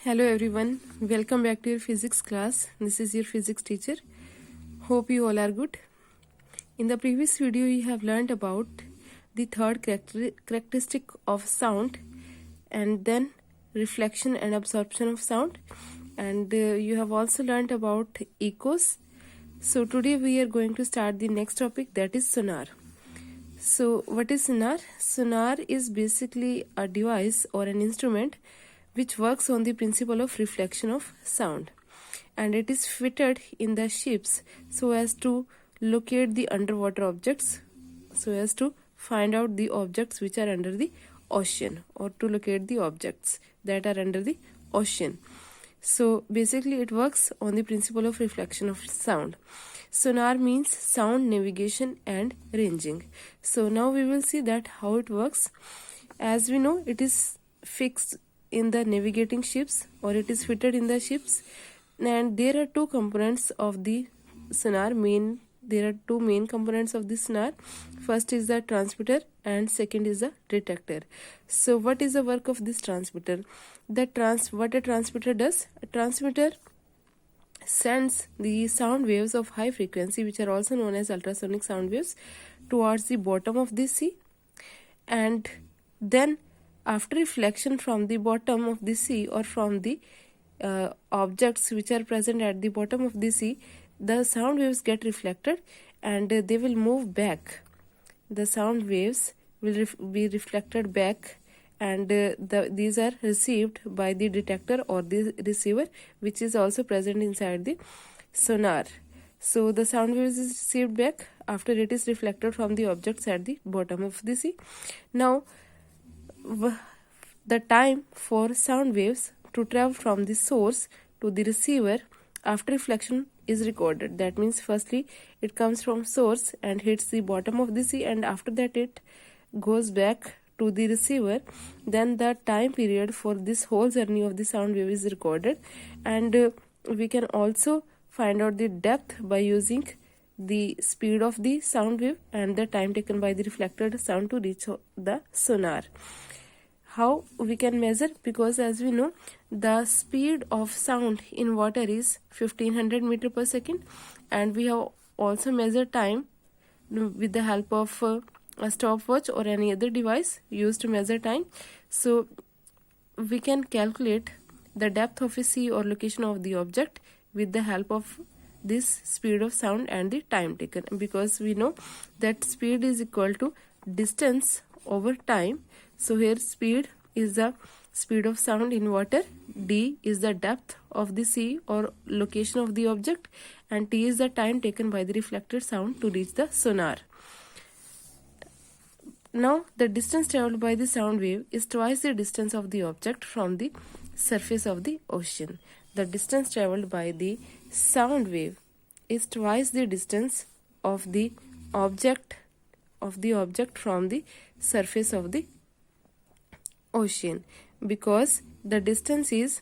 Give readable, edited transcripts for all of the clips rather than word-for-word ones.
Hello everyone, welcome back to your physics class. This is your physics teacher. Hope you all are good. In the previous video you have learned about the third characteristic of sound and then reflection and absorption of sound, and you have also learned about echoes. So today we are going to start the next topic, that is sonar. So what is sonar? Sonar is basically a device or an instrument which works on the principle of reflection of sound, and it is fitted in the ships so as to locate the underwater objects, so as to find out the objects which are under the ocean, or to locate the objects that are under the ocean. So basically it works on the principle of reflection of sound. Sonar means sound navigation and ranging. So now we will see that how it works. As we know, it is fixed in the navigating ships, or it is fitted in the ships, and there are two components of the sonar. There are two main components of the sonar. First is the transmitter and second is the detector. So what is the work of this transmitter? What a transmitter does? A transmitter sends the sound waves of high frequency, which are also known as ultrasonic sound waves, towards the bottom of the sea, and then after reflection from the bottom of the sea, or from the objects which are present at the bottom of the sea, the sound waves get reflected and they will move back. The sound waves will be reflected back, and these are received by the detector or the receiver, which is also present inside the sonar. So the sound waves is received back after it is reflected from the objects at the bottom of the sea. Now the time for sound waves to travel from the source to the receiver after reflection is recorded. That means firstly it comes from source and hits the bottom of the sea, and after that it goes back to the receiver. Then the time period for this whole journey of the sound wave is recorded, and we can also find out the depth by using the speed of the sound wave and the time taken by the reflected sound to reach the sonar. How we can measure? Because as we know, the speed of sound in water is 1500 meter per second, and we have also measured time with the help of a stopwatch or any other device used to measure time. So we can calculate the depth of a sea or location of the object with the help of this speed of sound and the time taken, because we know that speed is equal to distance over time. So here speed is the speed of sound in water, d is the depth of the sea or location of the object, and t is the time taken by the reflected sound to reach the sonar. Now the distance traveled by the sound wave is twice the distance of the object from the surface of the ocean. The distance traveled by the sound wave is twice the distance of the object from the surface of the ocean, because the distance is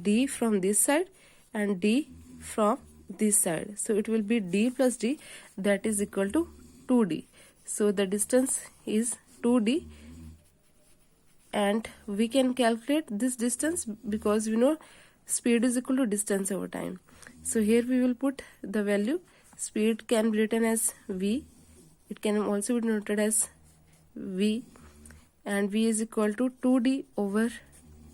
d from this side and d from this side. So it will be d plus d, that is equal to 2d. So the distance is 2d, and we can calculate this distance because we know speed is equal to distance over time. So here we will put the value. Speed can be written as v, it can also be noted as v, and v is equal to 2d over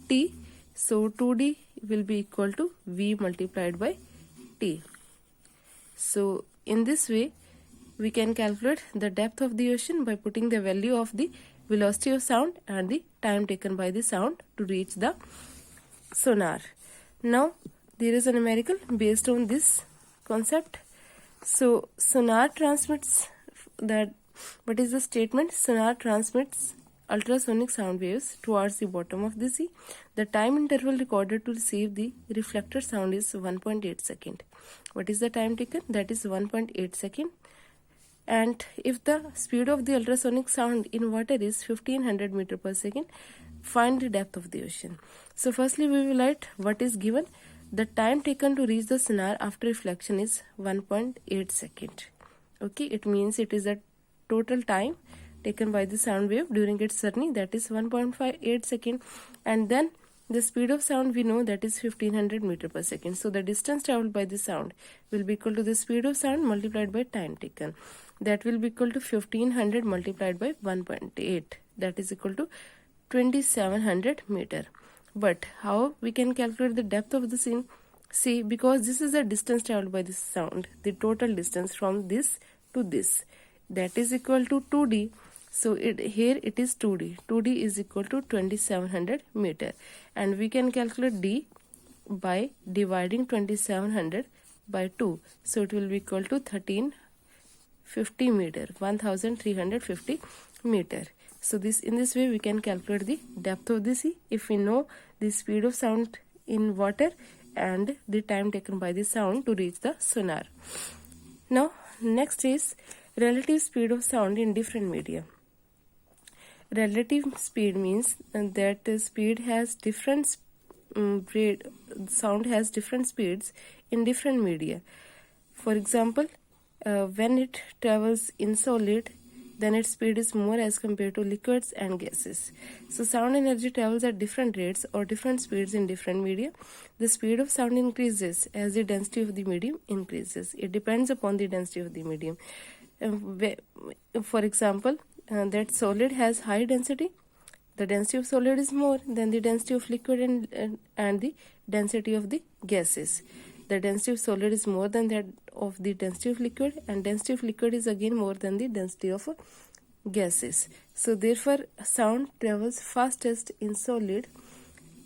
t. So 2d will be equal to v multiplied by t. So in this way we can calculate the depth of the ocean by putting the value of the velocity of sound and the time taken by the sound to reach the sonar. Now there is a numerical based on this concept. So sonar transmits that, what is the statement? Sonar transmits ultrasonic sound waves towards the bottom of the sea. The time interval recorded to receive the reflected sound is 1.8 second. What is the time taken? That is 1.8 second. And if the speed of the ultrasonic sound in water is 1500 meter per second, find the depth of the ocean. So firstly we will write what is given. The time taken to reach the sonar after reflection is 1.8 second. Okay, it means it is the total time taken by the sound wave during its journey, that is 1.58 second. And then the speed of sound we know that is 1500 meter per second. So the distance traveled by the sound will be equal to the speed of sound multiplied by time taken. That will be equal to 1500 multiplied by 1.8. That is equal to 2700 meter. But how we can calculate the depth of the scene? See, because this is the distance traveled by the sound, the total distance from this to this, that is equal to 2d. So here it is 2d. 2d is equal to 2700 meter, and we can calculate d by dividing 2700 by 2. So it will be equal to 1350 meter, 1350 meter. So in this way we can calculate the depth of the sea if we know the speed of sound in water and the time taken by the sound to reach the sonar. Now next is relative speed of sound in different media. Relative speed means that the speed has different sound has different speeds in different media. For example, when it travels in solid, then its speed is more as compared to liquids and gases. So sound energy travels at different rates or different speeds in different media. The speed of sound increases as the density of the medium increases. It depends upon the density of the medium. For example, that solid has high density. The density of solid is more than the density of liquid and the density of the gases. The density of solid is more than that of the density of liquid, and density of liquid is again more than the density of gases. So therefore sound travels fastest in solid,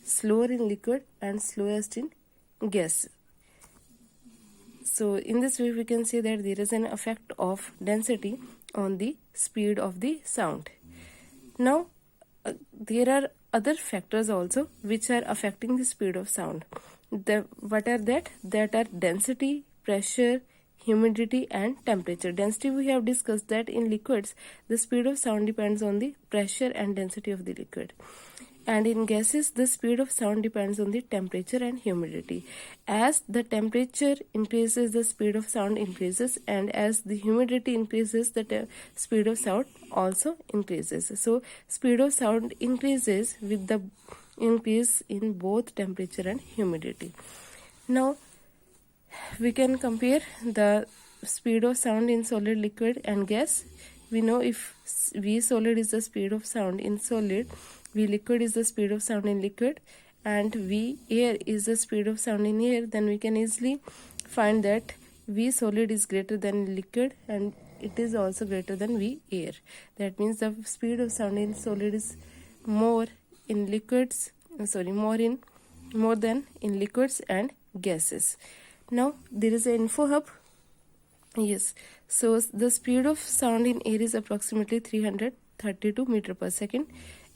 slower in liquid, and slowest in gas. So in this way we can say that there is an effect of density on the speed of the sound. Now there are other factors also which are affecting the speed of sound. What are that? That are density, pressure, humidity, and temperature. Density we have discussed that in liquids the speed of sound depends on the pressure and density of the liquid, and in gases the speed of sound depends on the temperature and humidity. As the temperature increases, the speed of sound increases, and as the humidity increases, the speed of sound also increases. So speed of sound increases with the increase in both temperature and humidity. Now we can compare the speed of sound in solid, liquid, and gas. We know if V solid is the speed of sound in solid, V liquid is the speed of sound in liquid, and V air is the speed of sound in air, then we can easily find that V solid is greater than liquid and it is also greater than V air. That means the speed of sound in solid is more in liquids, more than in liquids and gases. Now there is an info hub. Yes, so the speed of sound in air is approximately 332 meter per second,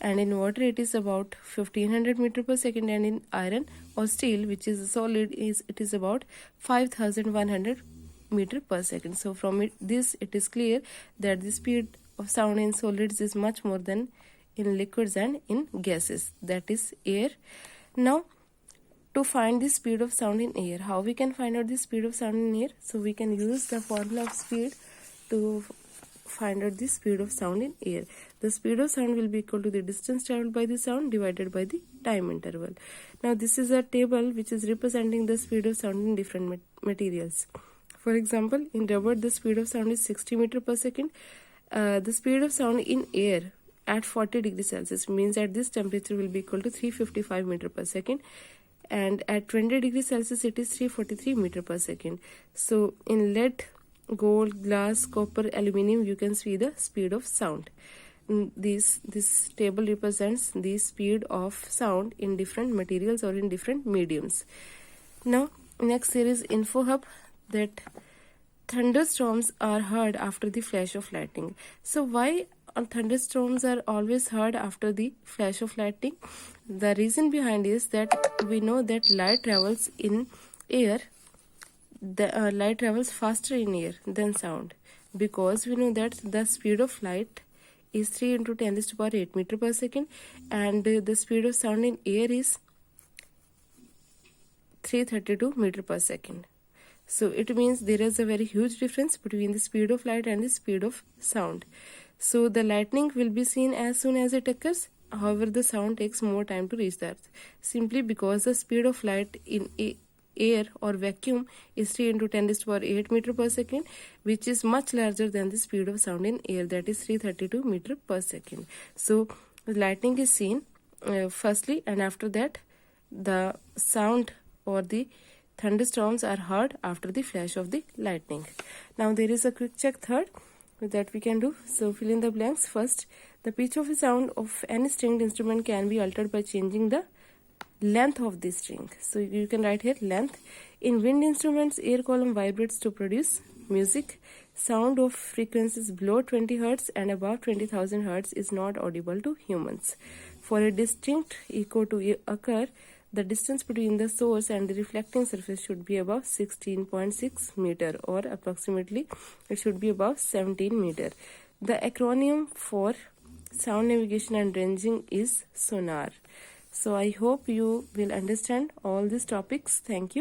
and in water it is about 1500 meter per second, and in iron or steel, which is a solid, it is about 5100 meter per second. So from this it is clear that the speed of sound in solids is much more than in liquids and in gases, that is air. Now to find the speed of sound in air, how we can find out the speed of sound in air? So we can use the formula of speed to find out the speed of sound in air. The speed of sound will be equal to the distance traveled by the sound divided by the time interval. Now this is a table which is representing the speed of sound in different materials. For example, in rubber the speed of sound is 60 meter per second. The speed of sound in air at 40 degrees Celsius means at this temperature will be equal to 355 meter per second, and at 20 degrees Celsius it is 343 meter per second. So in lead, gold, glass, copper, aluminium, you can see the speed of sound. This table represents the speed of sound in different materials or in different mediums. Now next there is info hub, that thunderstorms are heard after the flash of lightning. So why thunderstorms are always heard after the flash of lightning? The reason behind is that we know that light travels in air. The light travels faster in air than sound, because we know that the speed of light is 3 into 10 to the power 8 meter per second, and the speed of sound in air is 332 meter per second. So it means there is a very huge difference between the speed of light and the speed of sound. So the lightning will be seen as soon as it occurs, However, the sound takes more time to reach the earth, simply because the speed of light in air or vacuum is 3 into 10 raised to power 8 meter per second, which is much larger than the speed of sound in air, that is 332 meter per second. So lightning is seen firstly, and after that the sound or the thunderstorms are heard after the flash of the lightning. Now there is a quick check third that we can do. So fill in the blanks. First, the pitch of a sound of any stringed instrument can be altered by changing the length of the string. So you can write here length. In wind instruments, air column vibrates to produce music. Sound of frequencies below 20 Hz and above 20,000 Hz is not audible to humans. For a distinct echo to occur, the distance between the source and the reflecting surface should be above 16.6 meter, or approximately it should be above 17 meter. The acronym for sound navigation and ranging is sonar. So I hope you will understand all these topics. Thank you.